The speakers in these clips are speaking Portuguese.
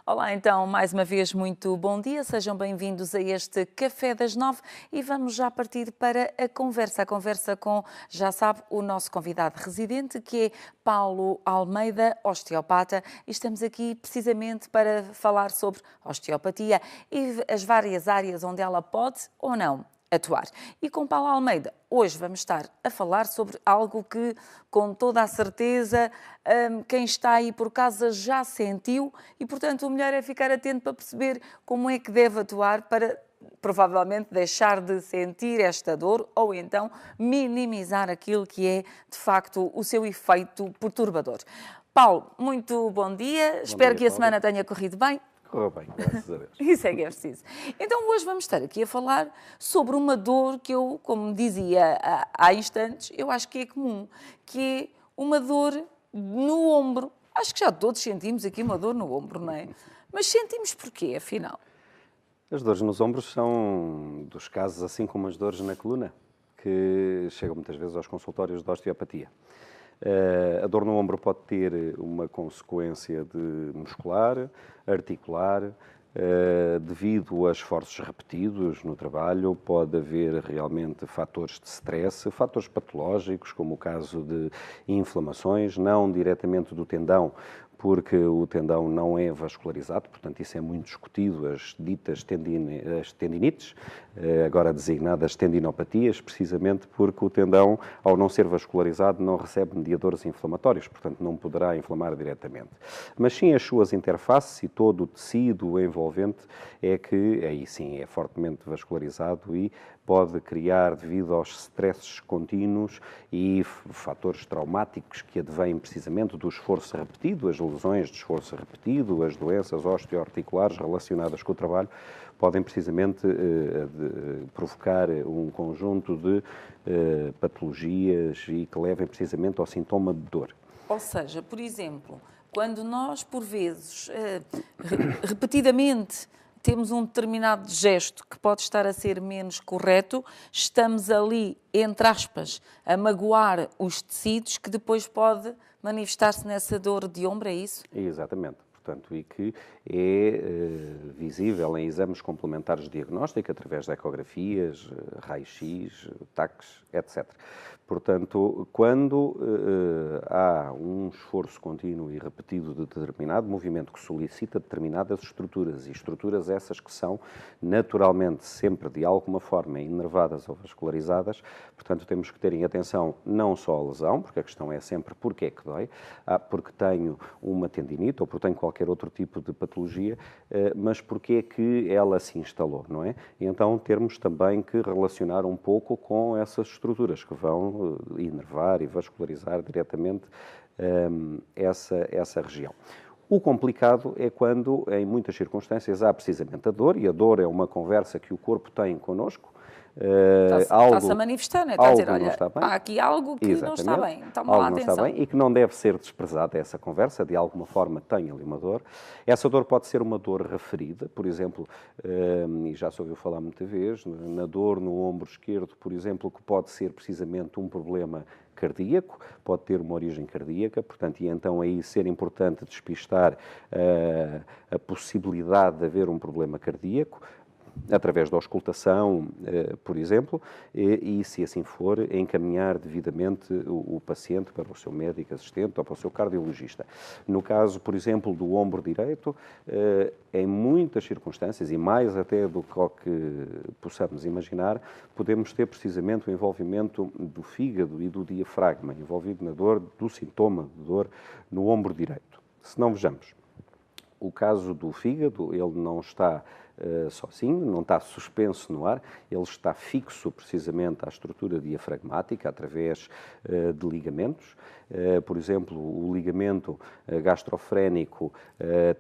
Olá, então, mais uma vez, muito bom dia. Sejam bem-vindos a este Café das 9 e vamos já partir para a conversa com, já sabe, o nosso convidado residente, que é Paulo Almeida, osteopata, e estamos aqui precisamente para falar sobre osteopatia e as várias áreas onde ela pode ou não atuar. E com Paulo Almeida, hoje vamos estar a falar sobre algo que, com toda a certeza, quem está aí por casa já sentiu e, portanto, o melhor é ficar atento para perceber como é que deve atuar para, provavelmente, deixar de sentir esta dor ou, então, minimizar aquilo que é, de facto, o seu efeito perturbador. Paulo, muito bom dia. Espero que a semana tenha corrido bem. Correu bem, graças a Deus. Isso é que é preciso. Então, hoje vamos estar aqui a falar sobre uma dor que eu, como dizia há instantes, eu acho que é comum, que é uma dor no ombro. Acho que já todos sentimos aqui uma dor no ombro, não é? Mas sentimos porquê, afinal? As dores nos ombros são dos casos, assim como as dores na coluna, que chegam muitas vezes aos consultórios de osteopatia. A dor no ombro pode ter uma consequência de muscular, articular, devido a esforços repetidos no trabalho, pode haver realmente fatores de stress, fatores patológicos, como o caso de inflamações, não diretamente do tendão, porque o tendão não é vascularizado, portanto isso é muito discutido, as ditas tendinites, agora designadas tendinopatias, precisamente porque o tendão, ao não ser vascularizado, não recebe mediadores inflamatórios, portanto não poderá inflamar diretamente. Mas sim as suas interfaces e todo o tecido envolvente é que, aí sim, é fortemente vascularizado e pode criar, devido aos stresses contínuos e fatores traumáticos que advêm precisamente do esforço repetido, as lesões de esforço repetido, as doenças osteoarticulares relacionadas com o trabalho, podem precisamente provocar um conjunto de patologias e que levem precisamente ao sintoma de dor. Ou seja, por exemplo, quando nós, por vezes, repetidamente, temos um determinado gesto que pode estar a ser menos correto, estamos ali, entre aspas, a magoar os tecidos que depois pode manifestar-se nessa dor de ombro, é isso? Exatamente. Portanto, e que é visível em exames complementares de diagnóstico, através de ecografias, raio-x, TACs, etc. Portanto, quando há um esforço contínuo e repetido de determinado movimento que solicita determinadas estruturas, e estruturas essas que são naturalmente sempre de alguma forma inervadas ou vascularizadas, portanto temos que ter em atenção não só a lesão, porque a questão é sempre porque é que dói, porque tenho uma tendinite ou porque tenho qualquer outro tipo de patologia, mas porque é que ela se instalou, não é? E então termos também que relacionar um pouco com essas estruturas que vão inervar e vascularizar diretamente essa região. O complicado é quando, em muitas circunstâncias, há precisamente a dor, e a dor é uma conversa que o corpo tem connosco. Está-se a manifestar, não é? Está a dizer, olha, há aqui algo que não está bem, toma lá atenção. Está bem e que não deve ser desprezada essa conversa, de alguma forma tem ali uma dor. Essa dor pode ser uma dor referida, por exemplo, e já se ouviu falar muita vez, na dor no ombro esquerdo, por exemplo, que pode ser precisamente um problema cardíaco, pode ter uma origem cardíaca, portanto, e então aí ser importante despistar a possibilidade de haver um problema cardíaco, através da auscultação, por exemplo, e, se assim for, encaminhar devidamente o paciente para o seu médico assistente ou para o seu cardiologista. No caso, por exemplo, do ombro direito, em muitas circunstâncias, e mais até do que possamos imaginar, podemos ter precisamente o envolvimento do fígado e do diafragma, envolvido na dor, do sintoma de dor no ombro direito. Se não vejamos, o caso do fígado, ele não está sozinho, não está suspenso no ar, ele está fixo precisamente à estrutura diafragmática através de ligamentos. Por exemplo, o ligamento gastrofrénico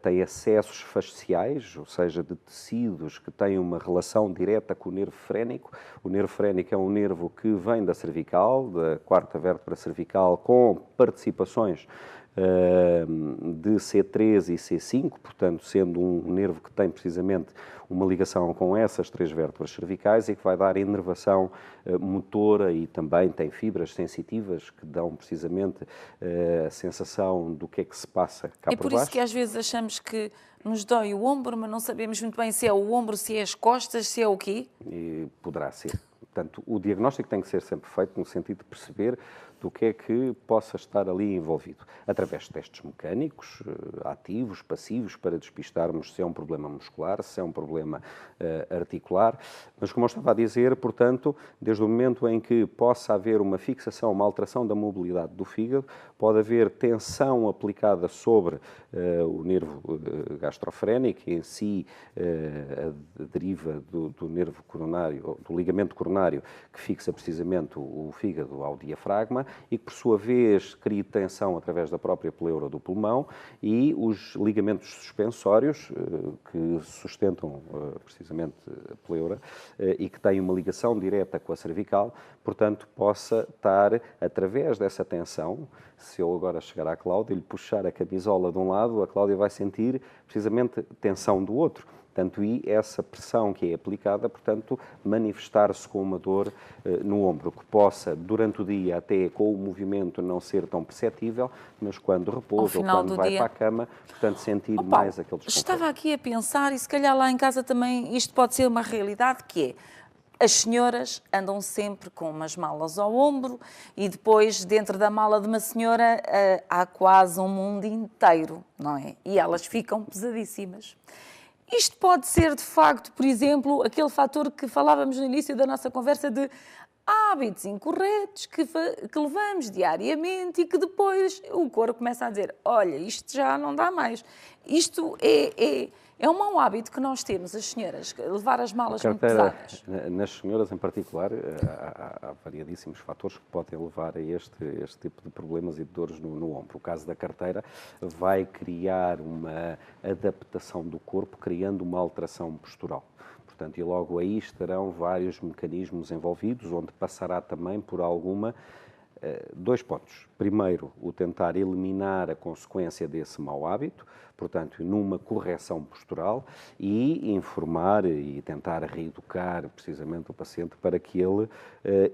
tem acessos fasciais, ou seja, de tecidos que têm uma relação direta com o nervo frénico. O nervo frénico é um nervo que vem da cervical, da quarta vértebra cervical, com participações de C3 e C5, portanto, sendo um nervo que tem precisamente uma ligação com essas três vértebras cervicais e que vai dar inervação motora e também tem fibras sensitivas que dão precisamente precisamente a sensação do que é que se passa cá É por por baixo. isso que às vezes achamos que nos dói o ombro, mas não sabemos muito bem se é o ombro, se é as costas, se é o quê. E poderá ser. Portanto, o diagnóstico tem que ser sempre feito no sentido de perceber do que é que possa estar ali envolvido, através de testes mecânicos, ativos, passivos, para despistarmos se é um problema muscular, se é um problema articular. Mas, como eu estava a dizer, portanto, desde o momento em que possa haver uma fixação, uma alteração da mobilidade do fígado, pode haver tensão aplicada sobre o nervo gastrofrénico, em si a deriva do nervo coronário, do ligamento coronário, que fixa precisamente o fígado ao diafragma, e que, por sua vez, cria tensão através da própria pleura do pulmão, e os ligamentos suspensórios, que sustentam precisamente a pleura, e que têm uma ligação direta com a cervical, portanto, possa estar, através dessa tensão, se eu agora chegar à Cláudia e lhe puxar a camisola de um lado, a Cláudia vai sentir precisamente tensão do outro. Portanto, e essa pressão que é aplicada, portanto, manifestar-se com uma dor no ombro, que possa, durante o dia, até com o movimento, não ser tão perceptível, mas quando repousa ou quando vai para a cama, portanto, sentir mais aquele desconforto. Estava aqui a pensar, e se calhar lá em casa também isto pode ser uma realidade, que é, as senhoras andam sempre com umas malas ao ombro e depois, dentro da mala de uma senhora, há quase um mundo inteiro, não é? E elas ficam pesadíssimas. Isto pode ser, de facto, por exemplo, aquele fator que falávamos no início da nossa conversa de hábitos incorretos que levamos diariamente e que depois o corpo começa a dizer, olha, isto já não dá mais. Isto é um mau hábito que nós temos, as senhoras, levar as malas muito pesadas. Nas senhoras, em particular, há variadíssimos fatores que podem levar a este tipo de problemas e de dores no ombro. O caso da carteira vai criar uma adaptação do corpo, criando uma alteração postural. Portanto, e logo aí estarão vários mecanismos envolvidos, onde passará também por dois pontos. Primeiro, o tentar eliminar a consequência desse mau hábito, portanto, numa correção postural, e informar e tentar reeducar precisamente o paciente para que ele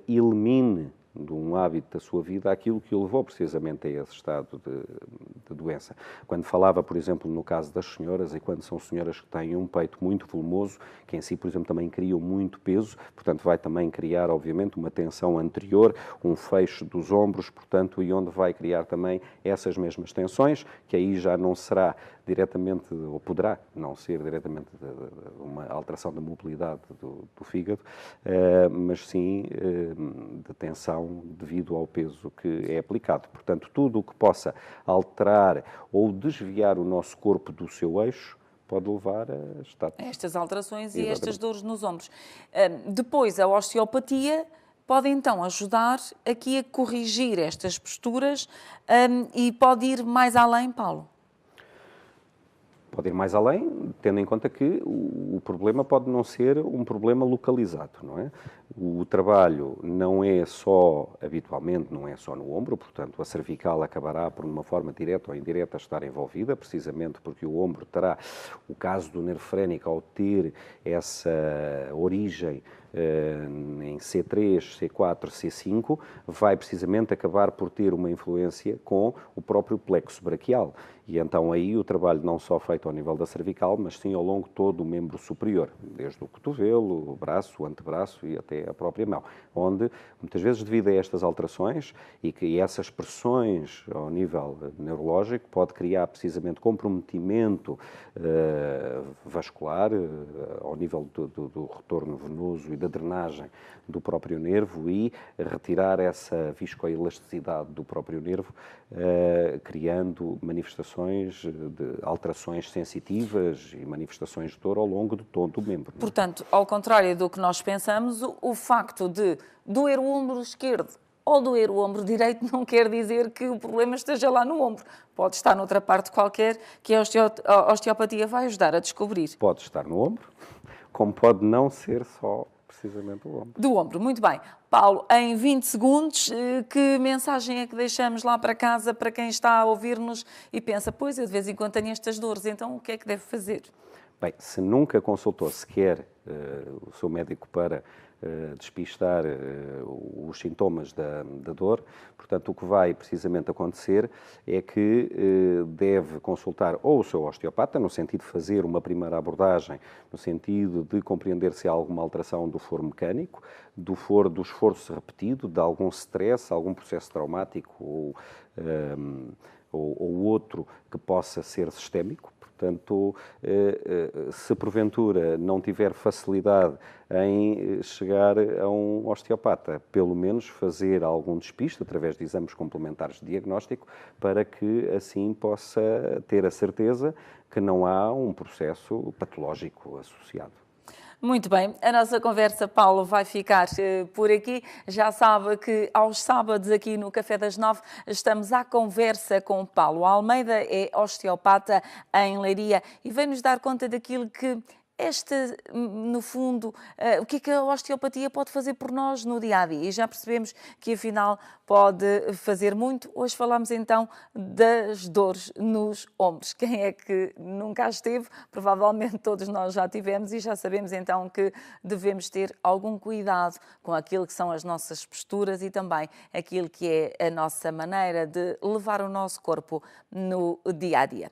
elimine de um hábito da sua vida aquilo que o levou precisamente a esse estado de doença. Quando falava, por exemplo, no caso das senhoras, e quando são senhoras que têm um peito muito volumoso, que em si, por exemplo, também criam muito peso, portanto, vai também criar, obviamente, uma tensão anterior, um fecho dos ombros, portanto, e onde vai criar também essas mesmas tensões, que aí já não será diretamente, ou poderá não ser diretamente uma alteração da mobilidade do fígado, mas sim de tensão devido ao peso que é aplicado. Portanto, tudo o que possa alterar ou desviar o nosso corpo do seu eixo pode levar a estas alterações. Exatamente. E estas dores nos ombros. Depois, a osteopatia pode então ajudar aqui a corrigir estas posturas e pode ir mais além, Paulo? Pode ir mais além, tendo em conta que o problema pode não ser um problema localizado, não é? O trabalho não é só, habitualmente, não é só no ombro, portanto, a cervical acabará por uma forma direta ou indireta estar envolvida, precisamente porque o ombro terá, o caso do nervo frénico, ao ter essa origem em C3, C4, C5, vai precisamente acabar por ter uma influência com o próprio plexo braquial. E então aí o trabalho não só feito ao nível da cervical, mas sim ao longo todo do membro superior, desde o cotovelo, o braço, o antebraço e até a própria mão, onde muitas vezes devido a estas alterações e que essas pressões ao nível neurológico pode criar precisamente comprometimento vascular ao nível do retorno venoso e da drenagem do próprio nervo e retirar essa viscoelasticidade do próprio nervo, criando manifestações de alterações sensitivas e manifestações de dor ao longo de todo o membro. Portanto, ao contrário do que nós pensamos, o facto de doer o ombro esquerdo ou doer o ombro direito não quer dizer que o problema esteja lá no ombro. Pode estar noutra parte qualquer que a osteopatia vai ajudar a descobrir. Pode estar no ombro, como pode não ser só precisamente o ombro. Do ombro, muito bem. Paulo, em 20 segundos, que mensagem é que deixamos lá para casa para quem está a ouvir-nos e pensa, pois, eu de vez em quando tenho estas dores, então o que é que deve fazer? Bem, se nunca consultou sequer o seu médico para despistar os sintomas da dor. Portanto, o que vai precisamente acontecer é que deve consultar ou o seu osteopata, no sentido de fazer uma primeira abordagem, no sentido de compreender se há alguma alteração do foro mecânico, do esforço repetido, de algum stress, algum processo traumático ou outro que possa ser sistémico. Portanto, se porventura não tiver facilidade em chegar a um osteopata, pelo menos fazer algum despiste através de exames complementares de diagnóstico, para que assim possa ter a certeza que não há um processo patológico associado. Muito bem, a nossa conversa, Paulo, vai ficar por aqui. Já sabe que aos sábados aqui no Café das 9 estamos à conversa com Paulo Almeida, é osteopata em Leiria e vem-nos dar conta daquilo que no fundo, o que a osteopatia pode fazer por nós no dia-a-dia. E já percebemos que, afinal, pode fazer muito. Hoje falamos, então, das dores nos ombros. Quem é que nunca as teve? Provavelmente todos nós já tivemos e já sabemos, então, que devemos ter algum cuidado com aquilo que são as nossas posturas e também aquilo que é a nossa maneira de levar o nosso corpo no dia-a-dia.